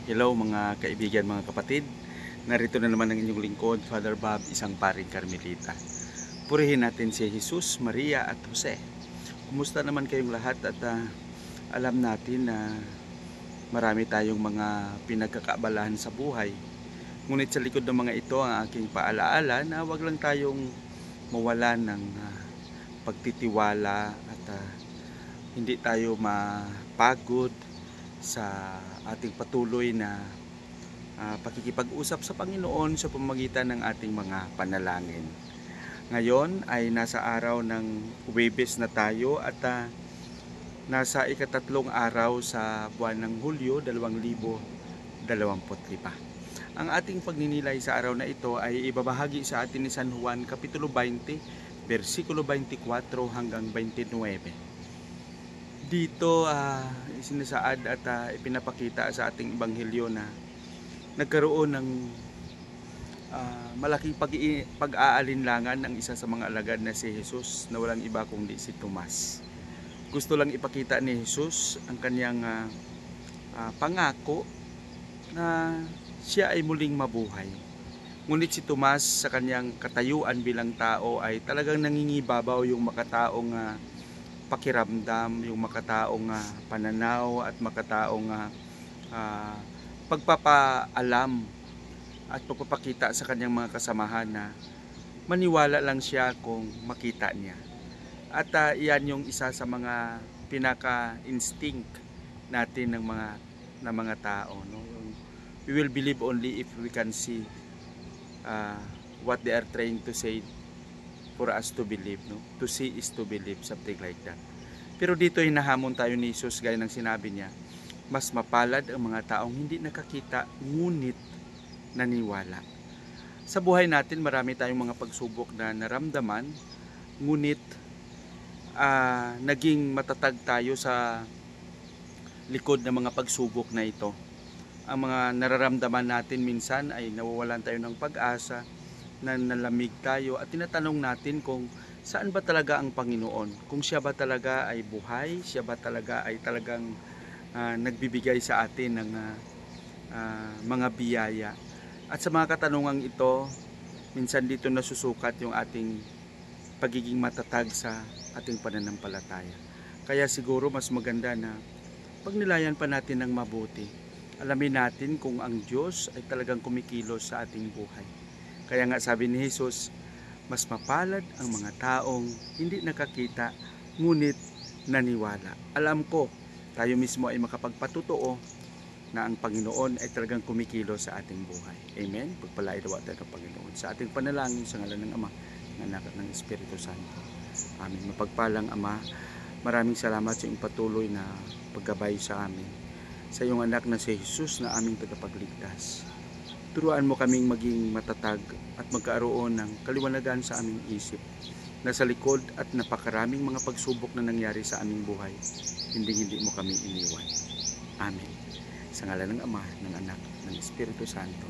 Hello mga kaibigan, mga kapatid. Narito na naman ang inyong lingkod, Father Bob, isang paring Carmelita. Purihin natin si Jesus, Maria at Jose. Kumusta naman kayong lahat at alam natin na marami tayong mga pinagkakaabalahan sa buhay. Ngunit sa likod ng mga ito ang aking paalaala na wag lang tayong mawala ng pagtitiwala at hindi tayo mapagod sa ating patuloy na pakikipag-usap sa Panginoon sa pamamagitan ng ating mga panalangin. Ngayon ay nasa araw ng Huwebes na tayo at nasa ikatatlong araw sa buwan ng Hulyo 2025. Ang ating pagninilay sa araw na ito ay ibabahagi sa atin ni San Juan Kapitulo 20, versikulo 24 hanggang 29. Dito sinasaad at ipinapakita sa ating ebanghelyo na nagkaroon ng malaking pag-aalinlangan ng isa sa mga alagad na si Jesus na walang iba kundi si Tomas. Gusto lang ipakita ni Jesus ang kanyang pangako na siya ay muling mabuhay. Ngunit si Tomas sa kanyang katayuan bilang tao ay talagang nangingibabaw yung makataong pakiramdam, yung makataong pananaw at makataong pagpapaalam at pagpapakita sa kanyang mga kasamahan na maniwala lang siya kung makita niya. At iyan yung isa sa mga pinaka-instinct natin ng mga tao, no? We will believe only if we can see what they are trying to say for us to believe, no? To see is to believe, something like that. Pero dito hinahamon tayo ni Jesus gaya ng sinabi niya, mas mapalad ang mga taong hindi nakakita ngunit naniwala. Sa buhay natin marami tayong mga pagsubok na naramdaman ngunit naging matatag tayo sa likod ng mga pagsubok na ito. Ang mga nararamdaman natin minsan ay nawawalan tayo ng pag-asa, na nalamig tayo at tinatanong natin kung saan ba talaga ang Panginoon, kung siya ba talaga ay buhay, siya ba talaga ay talagang nagbibigay sa atin ng mga biyaya. At sa mga katanungang ito, minsan dito nasusukat yung ating pagiging matatag sa ating pananampalataya. Kaya siguro mas maganda na pagnilayan pa natin ng mabuti. Alamin natin kung ang Diyos ay talagang kumikilos sa ating buhay. Kaya nga sabi ni Jesus, mas mapalad ang mga taong hindi nakakita ngunit naniwala. Alam ko, tayo mismo ay makapagpatutuo na ang Panginoon ay talagang kumikilos sa ating buhay. Amen? Pagpalain daw tayo ng Panginoon sa ating panalangin sa ngalan ng Ama, ng Anak at ng Espiritu Santo. Amen. Mapagpalang Ama, maraming salamat sa iyong patuloy na paggabay sa amin. Sa iyong anak na si Jesus na aming tagapagligtas. Turuan mo kaming maging matatag at magkaroon ng kaliwanagan sa aming isip na sa likod at napakaraming mga pagsubok na nangyari sa aming buhay, hindi mo kami iniwan. Amen. Sa ngalan ng Ama, ng Anak, ng Espiritu Santo.